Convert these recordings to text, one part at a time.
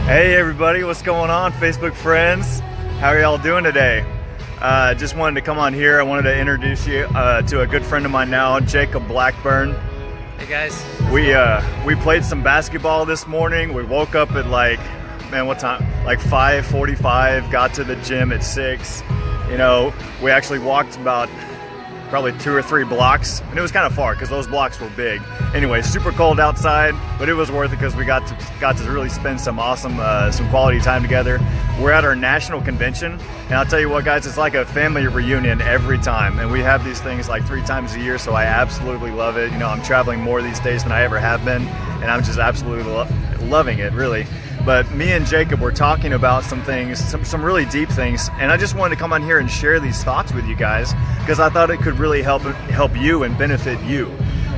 Hey everybody, what's going on, Facebook friends? How are y'all doing today? Just wanted to come on here. I wanted to introduce you to a good friend of mine now, Jacob Blackburn. Hey guys. We played some basketball this morning. We woke up at what time? Like 5:45, got to the gym at 6. You know, we actually walked about probably 2 or 3 blocks, and it was kind of far because those blocks were big. Anyway, super cold outside, but it was worth it because we got to really spend some awesome, some quality time together. We're at our national convention, and I'll tell you what, guys, it's like a family reunion every time, and we have these things like 3 times a year, so I absolutely love it. You know, I'm traveling more these days than I ever have been, and I'm just absolutely loving it, really. But me and Jacob were talking about some things, some really deep things, and I just wanted to come on here and share these thoughts with you guys because I thought it could really help you and benefit you.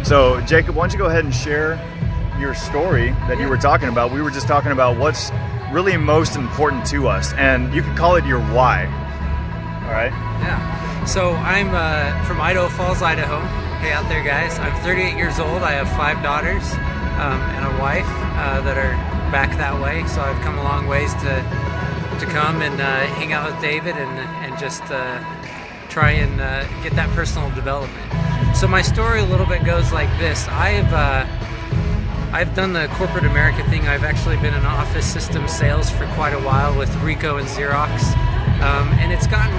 So Jacob, why don't you go ahead and share your story that you were talking about. We were just talking about what's really most important to us, and you could call it your why. All right? Yeah. So I'm from Idaho Falls, Idaho. Hey out there, guys. I'm 38 years old. I have 5 daughters and a wife that are back that way, so I've come a long ways to come and hang out with David and just try and get that personal development. So my story a little bit goes like this. I've done the corporate America thing. I've actually been in office system sales for quite a while with Ricoh and Xerox, and it's gotten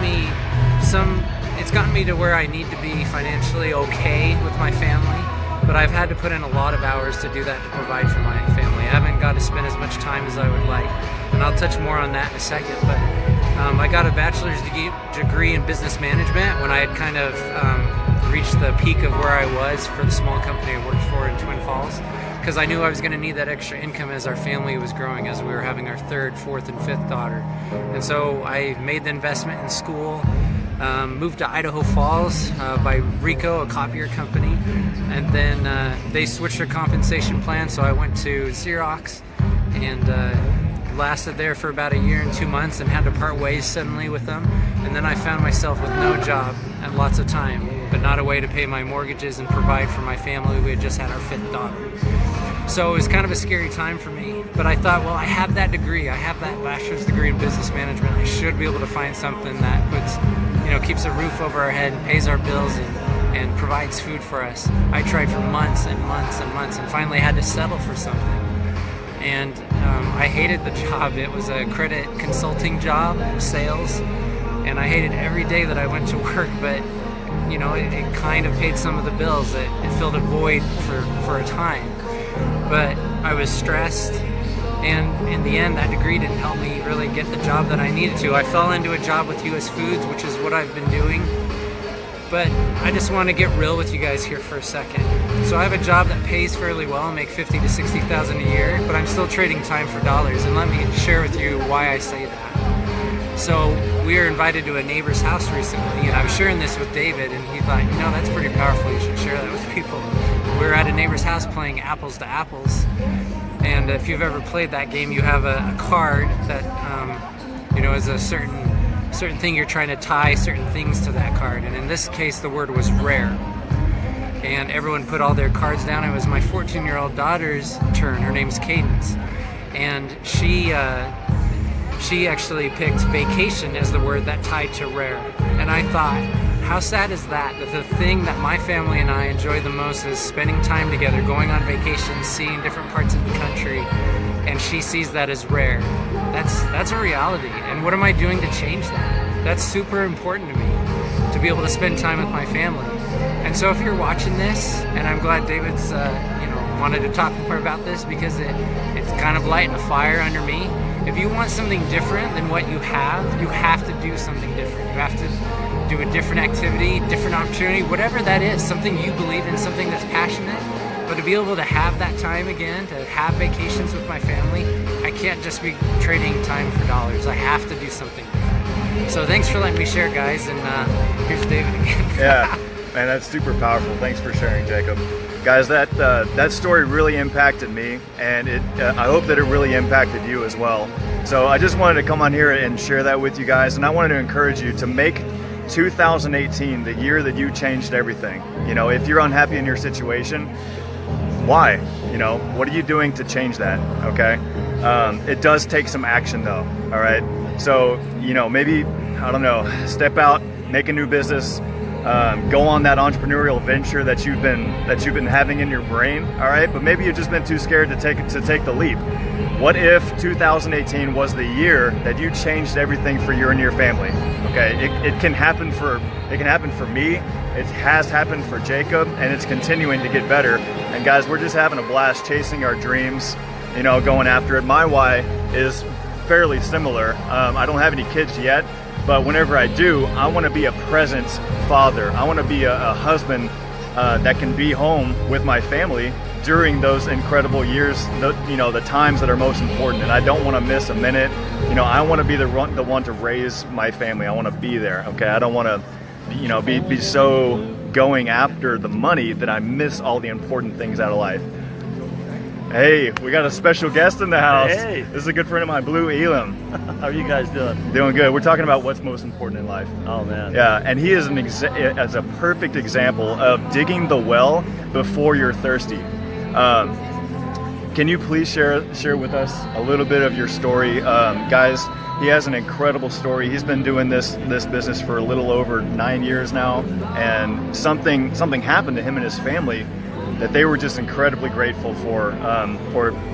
me to where I need to be financially okay with my family. But I've had to put in a lot of hours to do that, to provide for my family. I haven't got to spend as much time as I would like, and I'll touch more on that in a second. But I got a bachelor's degree in business management when I had kind of reached the peak of where I was for the small company I worked for in Twin Falls, because I knew I was going to need that extra income as our family was growing, as we were having our 3rd, 4th, and 5th daughter. And so I made the investment in school. Moved to Idaho Falls by Ricoh, a copier company, and then they switched their compensation plan, so I went to Xerox and lasted there for about 1 year and 2 months and had to part ways suddenly with them. And then I found myself with no job and lots of time, but not a way to pay my mortgages and provide for my family. We had just had our 5th daughter. So it was kind of a scary time for me, but I thought, well, I have that degree. I have that bachelor's degree in business management. I should be able to find something that keeps a roof over our head and pays our bills and provides food for us. I tried for months and months and months and finally had to settle for something. And I hated the job. It was a credit consulting job, sales, and I hated every day that I went to work, but it kind of paid some of the bills. It filled a void for a time. But I was stressed, and in the end that degree didn't help me really get the job that I needed to. I fell into a job with US Foods, which is what I've been doing. But I just want to get real with you guys here for a second. So I have a job that pays fairly well, I make $50,000 to $60,000 a year, but I'm still trading time for dollars, and let me share with you why I say that. So we were invited to a neighbor's house recently, and I was sharing this with David, and he thought, that's pretty powerful, you should share that with people. We were at a neighbor's house playing apples to apples, and if you've ever played that game, you have a card that is a certain thing. You're trying to tie certain things to that card, and in this case the word was rare, and everyone put all their cards down. It was my 14-year-old daughter's turn. Her name's Cadence, and she actually picked vacation as the word that tied to rare. And I thought, how sad is that the thing that my family and I enjoy the most is spending time together, going on vacations, seeing different parts of the country, and she sees that as rare. That's a reality, and what am I doing to change that? That's super important to me, to be able to spend time with my family. And so if you're watching this, and I'm glad David's wanted to talk more about this, because it's kind of lighting a fire under me. If you want something different than what you have to do something different. You have to do a different activity, different opportunity, whatever that is, something you believe in, something that's passionate. But to be able to have that time again, to have vacations with my family, I can't just be trading time for dollars. I have to do something different. So thanks for letting me share, guys, and here's David again. Yeah, man, that's super powerful. Thanks for sharing, Jacob. Guys, that story really impacted me, and I hope that it really impacted you as well. So I just wanted to come on here and share that with you guys, and I wanted to encourage you to make 2018 the year that you changed everything. If you're unhappy in your situation, why? You know, what are you doing to change that? Okay. It does take some action though. All right. So, you know, maybe, I don't know, step out, make a new business, go on that entrepreneurial venture that you've been having in your brain. All right. But maybe you've just been too scared to take the leap. What if 2018 was the year that you changed everything for you and your family? Okay, it can happen for me. It has happened for Jacob, and it's continuing to get better. And guys, we're just having a blast chasing our dreams, you know, going after it. My why is fairly similar. I don't have any kids yet, but whenever I do, I want to be a present father. I want to be a husband that can be home with my family during those incredible years, the times that are most important. And I don't want to miss a minute. You know, I want to be the one to raise my family. I want to be there. Okay, I don't want to, you know, be so going after the money that I miss all the important things out of life. Hey, we got a special guest in the house. Hey. This is a good friend of mine, Blue Elam. How are you guys doing? Doing good. We're talking about what's most important in life. Oh man. Yeah, and he is as a perfect example of digging the well before you're thirsty. Can you please share with us a little bit of your story? Guys, he has an incredible story. He's been doing this business for a little over 9 years now, and something happened to him and his family that they were just incredibly grateful for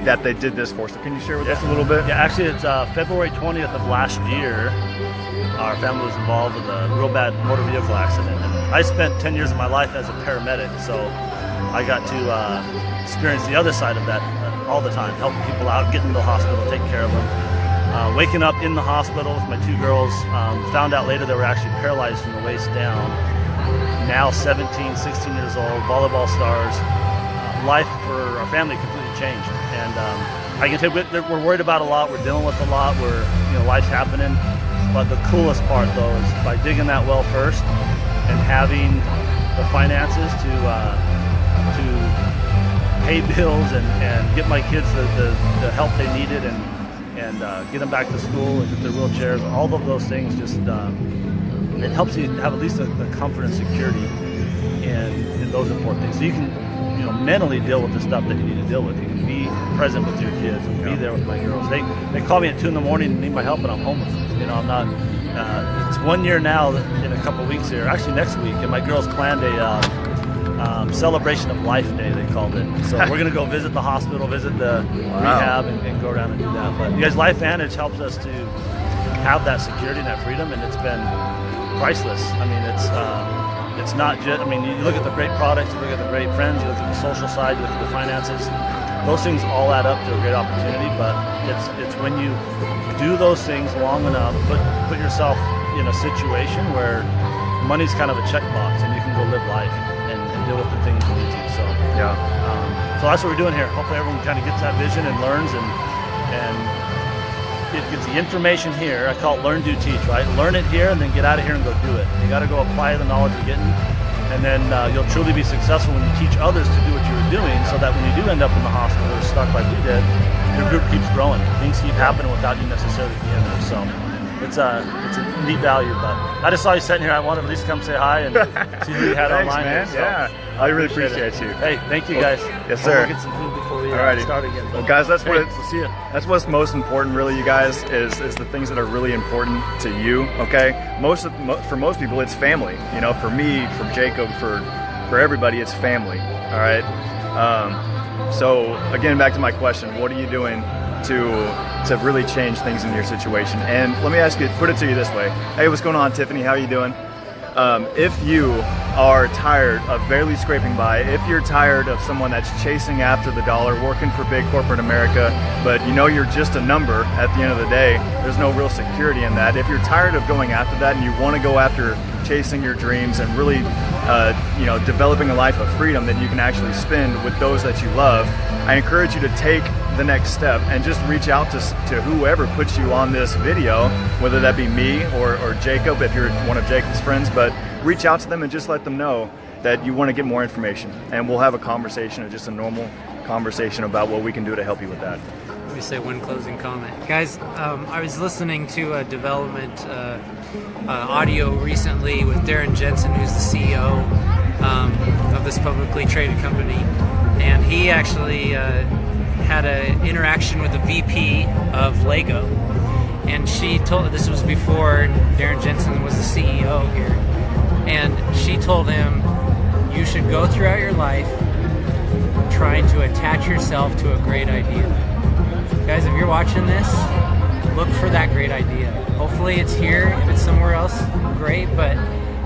that they did this for. So can you share with us a little bit? Yeah, actually it's February 20th of last year. Our family was involved with a real bad motor vehicle accident. And I spent 10 years of my life as a paramedic, so I got to experience the other side of that all the time, helping people out, getting to the hospital, taking care of them. Waking up in the hospital with my two girls, found out later they were actually paralyzed from the waist down. Now 17, 16 years old, volleyball stars. Life for our family completely changed. And I can tell you, we're worried about a lot, we're dealing with a lot, life's happening. But the coolest part though is by digging that well first and having the finances to pay bills and get my kids the help they needed and get them back to school and get their wheelchairs. All of those things just it helps you have at least the comfort and security in those important things. So you can mentally deal with the stuff that you need to deal with. You can be present with your kids and be there with my girls. They call me at 2 a.m. and need my help, and I'm home with them. I'm not. It's 1 year now in a couple of weeks here. Actually next week, and my girls planned a celebration of life day, they called it. So we're going to go visit the hospital, visit the rehab, and go around and do that. But you guys, LifeVantage helps us to have that security and that freedom, and it's been priceless. I mean, it's not just, you look at the great products, you look at the great friends, you look at the social side, you look at the finances. Those things all add up to a great opportunity, but it's when you do those things long enough, put yourself in a situation where money's kind of a checkbox and you can go live life and deal with the things you need to. So so that's what we're doing here. Hopefully everyone kind of gets that vision and learns and it gets the information here. I call it learn, do, teach, right? Learn it here and then get out of here and go do it. You got to go apply the knowledge you're getting, and then you'll truly be successful when you teach others to do what you were doing, so that when you do end up in the hospital or stuck like we did, your group keeps growing. Things keep happening without you necessarily being there. So it's a neat value. But I just saw you sitting here. I wanted to at least come say hi and see who you had Thanks, online. Man. So Yeah, I really appreciate you. Hey, thank you guys. Yes, sir. We'll get some food before we start again. Well, guys, that's we'll see you. That's what's most important, really, you guys, is the things that are really important to you. Okay, for most people, it's family. For me, for Jacob, for everybody, it's family. All right. So again, back to my question: what are you doing to really change things in your situation? And let me put it to you this way. Hey, what's going on, Tiffany? How are you doing? If you are tired of barely scraping by, if you're tired of someone that's chasing after the dollar, working for big corporate America, but you're just a number at the end of the day, there's no real security in that. If you're tired of going after that and you want to go after chasing your dreams and really developing a life of freedom that you can actually spend with those that you love, I encourage you to take the next step and just reach out to whoever puts you on this video, whether that be me or Jacob if you're one of Jacob's friends. But reach out to them and just let them know that you want to get more information, and we'll have a conversation, just a normal conversation about what we can do to help you with that. Let me say one closing comment. Guys, I was listening to a development audio recently with Darren Jensen, who's the CEO of this publicly traded company. and he actually had an interaction with the VP of Lego, and she told, this was before Darren Jensen was the CEO here, and she told him, you should go throughout your life trying to attach yourself to a great idea. Guys, if you're watching this, look for that great idea. Hopefully it's here. If it's somewhere else, great, but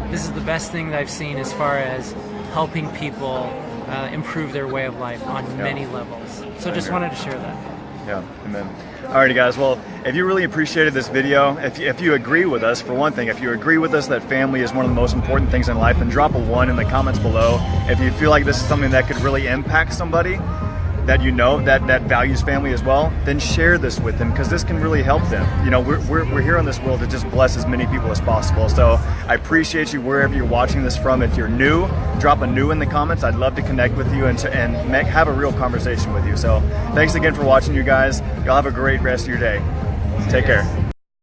this is the best thing that I've seen as far as helping people improve their way of life on many levels. So just wanted to share that. Yeah, amen. Alrighty guys, well, if you really appreciated this video, if you agree with us, for one thing, if you agree with us that family is one of the most important things in life, then drop a 1 in the comments below. If you feel like this is something that could really impact somebody that you know that values family as well, then share this with them, because this can really help them. You know, we're here on this world to just bless as many people as possible. So I appreciate you wherever you're watching this from. If you're new, drop a new in the comments. I'd love to connect with you and have a real conversation with you. So thanks again for watching, you guys. Y'all have a great rest of your day. Take care.